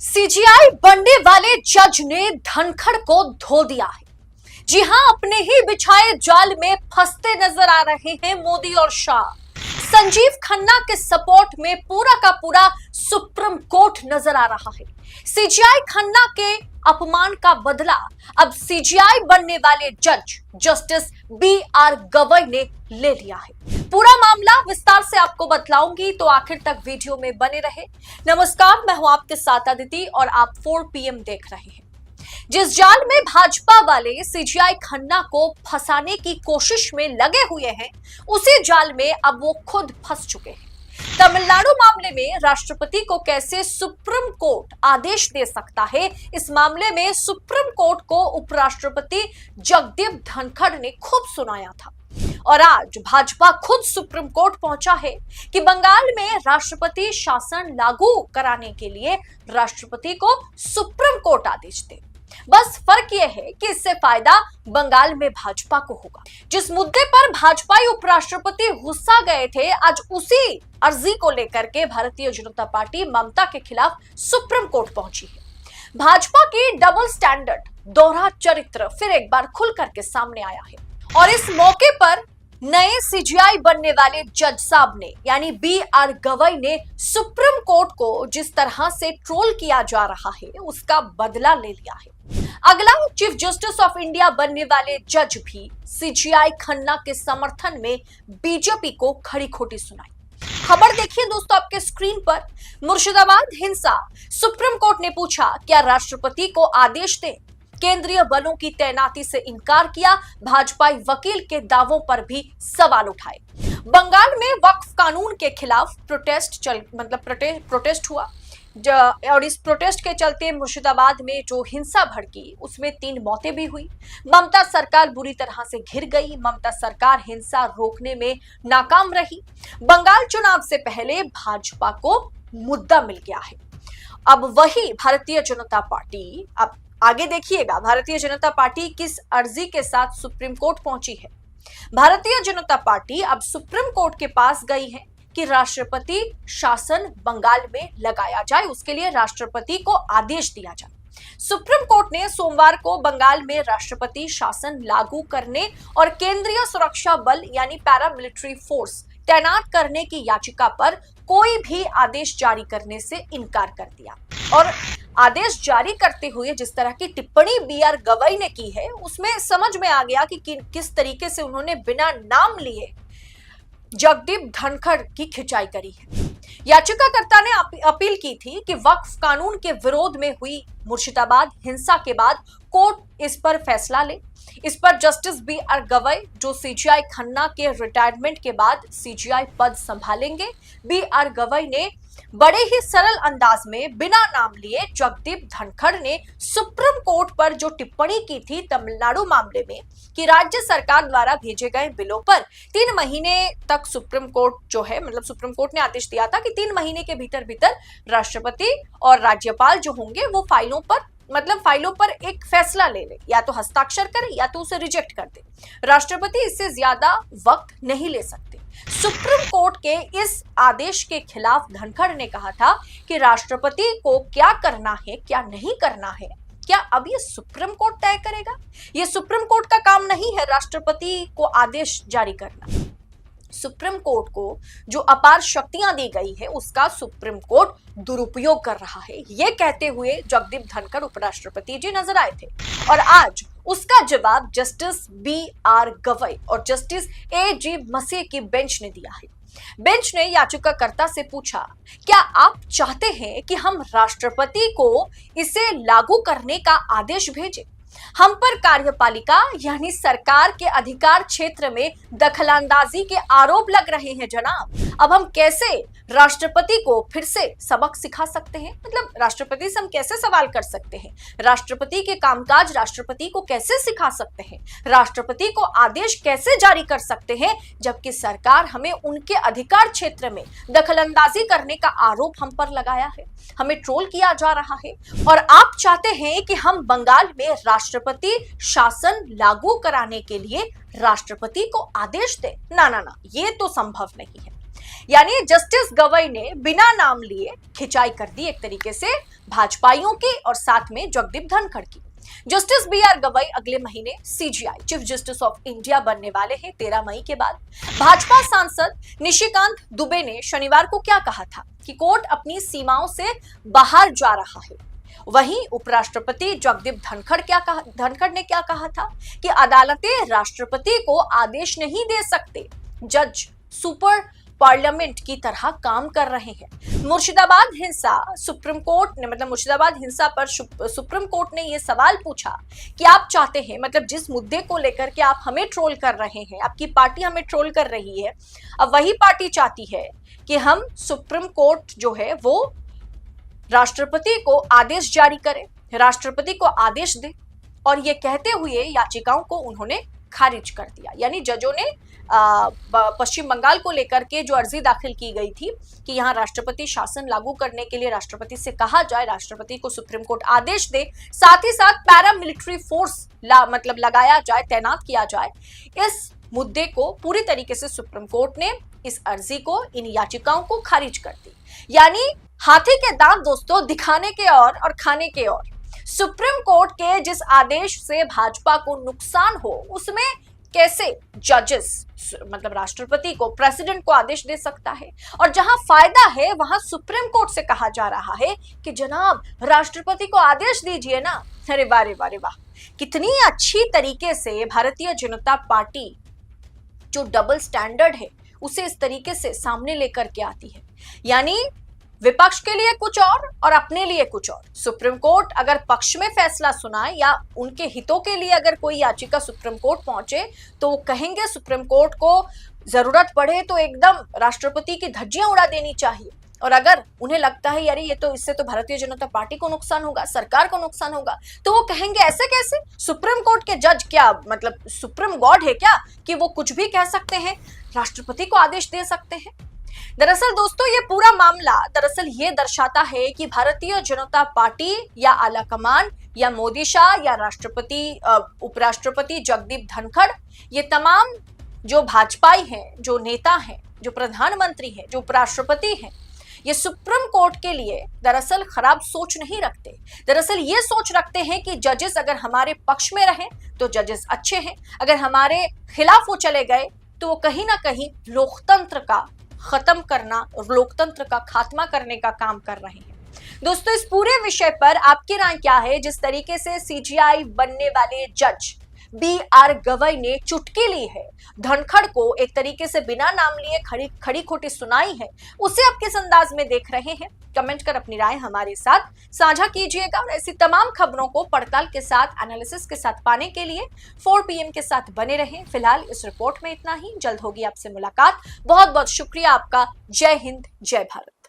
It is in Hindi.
सीजीआई बनने वाले जज ने धनखड़ को धो दिया है। जी हां, अपने ही बिछाए जाल में फंसते नजर आ रहे हैं मोदी और शाह। संजीव खन्ना के सपोर्ट में पूरा का पूरा सुप्रीम कोर्ट नजर आ रहा है। सीजीआई खन्ना के अपमान का बदला अब सीजीआई बनने वाले जज जस्टिस बी.आर. गवई ने ले लिया है। पूरा मामला विस्तार से आपको बतलाऊंगी, तो आखिर तक वीडियो में बने रहे। नमस्कार, मैं हूं आपके साथ अदिति और आप 4 PM देख रहे हैं। जिस जाल में भाजपा वाले सीजीआई खन्ना को फंसाने की कोशिश में लगे हुए हैं, उसी जाल में अब वो खुद फंस चुके हैं। तमिलनाडु मामले में राष्ट्रपति को कैसे सुप्रीम कोर्ट आदेश दे सकता है, इस मामले में सुप्रीम कोर्ट को उपराष्ट्रपति जगदीप धनखड़ ने खूब सुनाया था। और आज भाजपा खुद सुप्रीम कोर्ट पहुंचा है कि बंगाल में राष्ट्रपति शासन लागू कराने के लिए राष्ट्रपति को सुप्रीम कोर्ट आदेश दे। बस फर्क यह है कि इससे फायदा बंगाल में भाजपा को होगा। जिस मुद्दे पर भाजपाई उपराष्ट्रपति गुस्सा गए थे, आज उसी अर्जी को लेकर के भारतीय जनता पार्टी ममता के खिलाफ सुप्रीम कोर्ट पहुंची है। भाजपा की डबल स्टैंडर्ड, दोहरा चरित्र फिर एक बार खुल करके सामने आया है। और इस मौके पर नए सीजीआई बनने वाले जज साहब ने यानी बी.आर. गवई ने सुप्रीम कोर्ट को जिस तरह से ट्रोल किया जा रहा है, उसका बदला ले लिया है। अगला चीफ जस्टिस ऑफ इंडिया बनने वाले जज भी सीजीआई खन्ना के समर्थन में बीजेपी को खरी खोटी सुनाई। खबर देखिए दोस्तों आपके स्क्रीन पर। मुर्शिदाबाद हिंसा, सुप्रीम कोर्ट ने पूछा क्या राष्ट्रपति को आदेश दे, केंद्रीय बलों की तैनाती से इनकार किया, भाजपाई वकील के दावों पर भी सवाल उठाए। बंगाल में वक्फ कानून के खिलाफ प्रोटेस्ट हुआ और इस प्रोटेस्ट के चलते मुर्शिदाबाद में जो हिंसा भड़की, उसमें 3 मौतें भी हुई। ममता सरकार बुरी तरह से घिर गई। ममता सरकार हिंसा रोकने में नाकाम रही। बंगाल चुनाव से पहले भाजपा को मुद्दा मिल गया है। अब वही भारतीय जनता पार्टी, अब आगे देखिएगा भारतीय जनता पार्टी किस अर्जी के साथ सुप्रीम कोर्ट पहुंची है। भारतीय जनता पार्टी अब सुप्रीम कोर्ट के पास गई है कि राष्ट्रपति शासन बंगाल में लगाया जाए, उसके लिए राष्ट्रपति को आदेश दिया जाए। सुप्रीम कोर्ट ने सोमवार को बंगाल में राष्ट्रपति शासन लागू करने और केंद्रीय सुरक्षा बल यानी पैरामिलिट्री फोर्स तैनात करने की याचिका पर कोई भी आदेश जारी करने से इनकार कर दिया। और आदेश जारी करते हुए जिस तरह की टिप्पणी बी.आर. गवई ने की है, उसमें समझ में आ गया कि किस तरीके से उन्होंने बिना नाम लिए जगदीप धनखड़ की खिंचाई करी है। याचिकाकर्ता ने अपील की थी कि वक्फ कानून के विरोध में हुई मुर्शिदाबाद हिंसा के बाद कोर्ट इस पर फैसला ले। इस पर जस्टिस बी.आर. गवई, जो सीजीआई खन्ना के रिटायरमेंट के बाद सीजीआई पद संभालेंगे, बी.आर. गवई ने बड़े ही सरल अंदाज में बिना नाम लिए जगदीप धनखड़ ने सुप्रीम कोर्ट पर जो टिप्पणी की थी तमिलनाडु मामले में कि राज्य सरकार द्वारा भेजे गए बिलों पर 3 महीने तक सुप्रीम कोर्ट जो है, सुप्रीम कोर्ट ने आदेश दिया था कि 3 महीने के भीतर भीतर राष्ट्रपति और राज्यपाल जो होंगे वो फाइलों पर एक फैसला ले ले, या तो हस्ताक्षर करे या तो उसे रिजेक्ट कर दे। राष्ट्रपति इससे ज्यादा वक्त नहीं ले सकते। सुप्रीम कोर्ट के इस आदेश के खिलाफ धनखड़ ने कहा था कि राष्ट्रपति को क्या करना है, क्या नहीं करना है, क्या अब ये सुप्रीम कोर्ट तय करेगा? ये सुप्रीम कोर्ट का काम नहीं है राष्ट्रपति को आदेश जारी करना। सुप्रीम कोर्ट को जो अपार शक्तियां दी गई है, उसका सुप्रीम कोर्ट दुरुपयोग कर रहा है, ये कहते हुए जगदीप धनखड़ उपराष्ट्रपति जी नजर आए थे। और आज उसका जवाब जस्टिस बी.आर. गवई और जस्टिस ए.जी. मसीह की बेंच ने दिया है। बेंच ने याचिकाकर्ता से पूछा, क्या आप चाहते हैं कि हम राष्ट्रपति को इसे लागू करने का आदेश भेजें? हम पर कार्यपालिका यानी सरकार के अधिकार क्षेत्र में दखलंदाजी के आरोप लग रहे हैं जनाब। अब हम कैसे राष्ट्रपति को फिर से सबक सिखा सकते हैं? राष्ट्रपति से हम कैसे सवाल कर सकते हैं? राष्ट्रपति के कामकाज राष्ट्रपति को कैसे सिखा सकते हैं? राष्ट्रपति को आदेश कैसे जारी कर सकते हैं, जबकि सरकार हमें उनके अधिकार क्षेत्र में दखलंदाजी करने का आरोप हम पर लगाया है, हमें ट्रोल किया जा रहा है। और आप चाहते हैं कि हम बंगाल में राष्ट्रपति शासन लागू कराने के लिए राष्ट्रपति को आदेश दें? ना, ये तो संभव नहीं है। यानी जस्टिस गवई ने बिना नाम लिए खिंचाई कर दी एक तरीके से भाजपाइयों की और साथ में जगदीप धनखड़ की। Justice B R. गवई अगले महीने CGI chief justice of India बनने वाले हैं 13 मई के बाद। भाजपा सांसद निशिकांत दुबे ने शनिवार को क्या कहा था कि कोर्ट अपनी सीमाओं से बाहर जा रहा है। वहीं उपराष्ट्रपति जगदीप धनखड़ ने क्या कहा था कि अदालतें राष्ट्रपति को आदेश नहीं दे सकते, जज सुपर पार्लियामेंट की तरह काम कर रहे हैं। मुर्शिदाबाद हिंसा पर सुप्रीम कोर्ट ने यह सवाल पूछा कि आप चाहते हैं, मतलब जिस मुद्दे को लेकर के आप हमें ट्रोल कर रहे हैं, आपकी पार्टी हमें ट्रोल कर रही है, अब वही पार्टी चाहती है कि हम सुप्रीम कोर्ट जो है वो राष्ट्रपति को आदेश जारी करे, राष्ट्रपति को आदेश दे, और ये कहते हुए याचिकाओं को उन्होंने खारिज कर दिया। यानी जजों ने पश्चिम बंगाल को लेकर के जो अर्जी दाखिल की गई थी कि यहां राष्ट्रपति शासन लागू करने के लिए राष्ट्रपति से कहा जाए, राष्ट्रपति को सुप्रीम कोर्ट आदेश दे, साथ ही साथ पैरामिलिट्री फोर्स लगाया जाए, तैनात किया जाए, इस मुद्दे को पूरी तरीके से सुप्रीम कोर्ट ने इस अर्जी को, इन याचिकाओं को खारिज कर दी। यानी हाथी के दांत दोस्तों दिखाने के और खाने के और। सुप्रीम कोर्ट के जिस आदेश से भाजपा को नुकसान हो, उसमें कैसे जजेस मतलब राष्ट्रपति को, प्रेसिडेंट को आदेश दे सकता है, और जहां फायदा है वहां सुप्रीम कोर्ट से कहा जा रहा है कि जनाब राष्ट्रपति को आदेश दीजिए ना। अरे वाह रे वाह रे वाह, कितनी अच्छी तरीके से भारतीय जनता पार्टी जो डबल स्टैंडर्ड है उसे इस तरीके से सामने लेकर के आती है। यानी विपक्ष के लिए कुछ और अपने लिए कुछ और। सुप्रीम कोर्ट अगर पक्ष में फैसला सुनाए या उनके हितों के लिए अगर कोई याचिका सुप्रीम कोर्ट पहुंचे तो वो कहेंगे सुप्रीम कोर्ट को जरूरत पड़े तो एकदम राष्ट्रपति की धज्जियां उड़ा देनी चाहिए, और अगर उन्हें लगता है यार ये तो इससे तो भारतीय जनता पार्टी को नुकसान होगा, सरकार को नुकसान होगा, तो वो कहेंगे ऐसे कैसे, सुप्रीम कोर्ट के जज क्या मतलब सुप्रीम गॉड है क्या कि वो कुछ भी कह सकते हैं, राष्ट्रपति को आदेश दे सकते हैं। दरअसल दोस्तों ये पूरा मामला दरअसल ये दर्शाता है कि भारतीय जनता पार्टी या आला कमान या मोदी शाह या राष्ट्रपति उपराष्ट्रपति जगदीप धनखड़, ये तमाम जो भाजपाई हैं, जो नेता हैं, जो प्रधानमंत्री हैं, जो उपराष्ट्रपति हैं, ये सुप्रीम कोर्ट के लिए दरअसल खराब सोच नहीं रखते। दरअसल ये सोच रखते हैं कि जजेस अगर हमारे पक्ष में रहें तो जजेस अच्छे हैं, अगर हमारे खिलाफ वो चले गए तो वो कहीं ना कहीं लोकतंत्र का खत्म करना और लोकतंत्र का खात्मा करने का काम कर रहे हैं। दोस्तों इस पूरे विषय पर आपकी राय क्या है? जिस तरीके से सीजीआई बनने वाले जज बी.आर. गवई ने चुटकी ली है, धनखड़ को एक तरीके से बिना नाम लिए खड़ी खोटी सुनाई है, उसे आप किस अंदाज में देख रहे हैं? कमेंट कर अपनी राय हमारे साथ साझा कीजिएगा, और ऐसी तमाम खबरों को पड़ताल के साथ, एनालिसिस के साथ पाने के लिए 4 PM के साथ बने रहें। फिलहाल इस रिपोर्ट में इतना ही, जल्द होगी आपसे मुलाकात। बहुत बहुत शुक्रिया आपका। जय हिंद, जय भारत।